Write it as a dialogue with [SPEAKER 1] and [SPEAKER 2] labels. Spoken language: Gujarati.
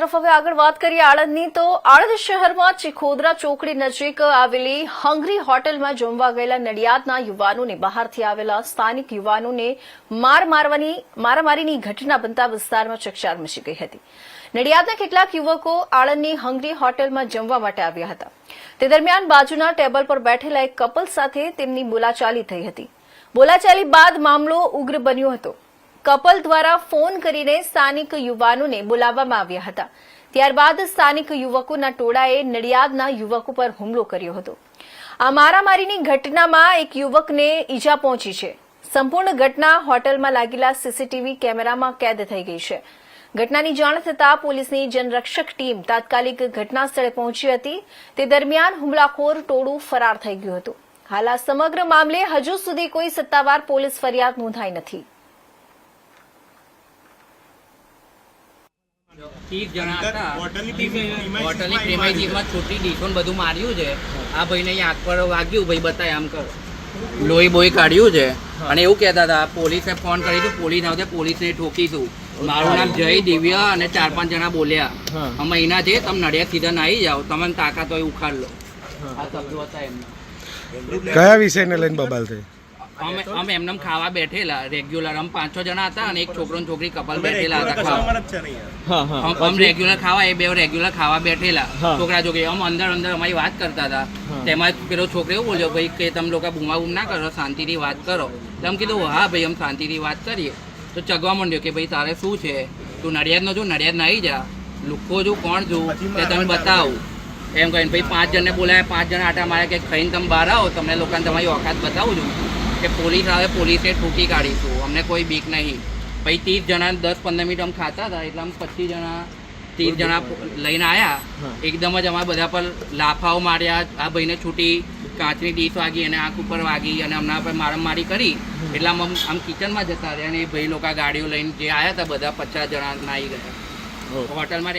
[SPEAKER 1] હવે આગળ વાત કરીએ આણંદની તો આણંદ શહેરમાં ચિખોદરા ચોકડી નજીક આવેલી હંગરી હોટલમાં જમવા ગયેલા નડિયાદના યુવાનોને બહારથી આવેલા સ્થાનિક યુવાનોને મારામારીની ઘટના બનતા વિસ્તારમાં ચકચાર મચી ગઈ હતી। નડિયાદના કેટલાક યુવકો આણંદની હંગરી હોટલમાં જમવા માટે આવ્યા હતા। તે દરમિયાન બાજુના ટેબલ પર બેઠેલા એક કપલ સાથે તેમની બોલાચાલી થઈ હતી। બોલાચાલી બાદ મામલો ઉગ્ર બન્યો હતો। કપલ દ્વારા ફોન કરીને સ્થાનિક યુવાનોને બોલાવવામાં આવ્યા હતા। ત્યારબાદ સ્થાનિક યુવકોના ટોળાએ નડિયાદના યુવકો પર હુમલો કર્યો હતો। આ મારામારીની ઘટનામાં એક યુવકને ઈજા પહોંચી છે। સંપૂર્ણ ઘટના હોટલમાં લાગેલા સીસીટીવી કેમેરામાં કેદ થઈ ગઈ છે। ઘટનાની જાણ થતાં પોલીસની જનરક્ષક ટીમ તાત્કાલિક ઘટના સ્થળે પહોંચી હતી। તે દરમિયાન હુમલાખોર ટોળું ફરાર થઈ ગયું હતું। હાલ આ સમગ્ર મામલે હજુ સુધી કોઈ સત્તાવાર પોલીસ ફરિયાદ નોંધાઈ નથી।
[SPEAKER 2] 30 જણા હતા હોટલની પ્રેમાઈજીમાં છોટી ડીશોન બધું માર્યું છે। આ ભાઈને અહીં આંખ પર વાગ્યું, ભાઈ બતાય આમ કર, લોહી બોહી કાઢ્યું છે। અને એવું કહેતા હતા પોલીસે ફોન કરી તો પોલીસ આવતે પોલીસને ઠોકીશું। મારું નામ જય દિવ્ય અને 4-5 જણા બોલ્યા અમે અહીંના છે, તમે નડિયાદ સીધા ના આવી જાઓ, તમને તાકાત હોય ઉખાડ લો। આ શબ્દો હતા એમના।
[SPEAKER 3] કયા વિષયને લઈને બબાલ થઈ?
[SPEAKER 2] અમે એમને ખાવા બેઠેલા રેગ્યુલર, અમે 5-6 જણા હતા અને એક છોકરો ને છોકરી કપલ બેઠેલા હતા ખાવા। અમે રેગ્યુલર ખાવા, એ બે રેગ્યુલર ખાવા બેઠેલા છોકરા છોકરી। અમે અંદર અમારી વાત કરતા હતા। તેમાં પેલો છોકરો એવું બોલ્યો ભાઈ કે તમે લોકો બૂમા બૂમ ના કરો, શાંતિથી વાત કરો। તમે કીધું હા ભાઈ અમે શાંતિથી વાત કરીએ। તો ચગવા માંડ્યો કે ભાઈ તારે શું છે, તું નડિયાદનો છું, નડિયાદ ના આવી જા, લુખ્ખો છું, કોણ છું તે તમે બતાવો એમ કહીને ભાઈ 5 જણને બોલાયા। 5 જણા આટા માર્યા કે ખાઈને તમે બહાર આવો, તમને લોકોને તમારી ઓકાત બતાવું છું કે પોલીસ આવે, પોલીસને ઠોકી કાઢીશું, અમને કોઈ બીક નહીં। પછી 30 જણા 10-15 મિનિટ અમે ખાતા હતા એટલે અમે 30 જણા લઈને આવ્યા। એકદમ જ અમારા બધા પર લાફાઓ માર્યા। આ ભાઈને છૂટી કાચની ડીશ વાગી અને આંખ ઉપર વાગી અને અમના પર મારામારી કરી। એટલે આમ કિચનમાં જતા રહ્યા અને એ ભાઈ લોકો ગાડીઓ લઈને જે આવ્યા હતા બધા 50 જણા નાઈ ગયા હોટલમાં।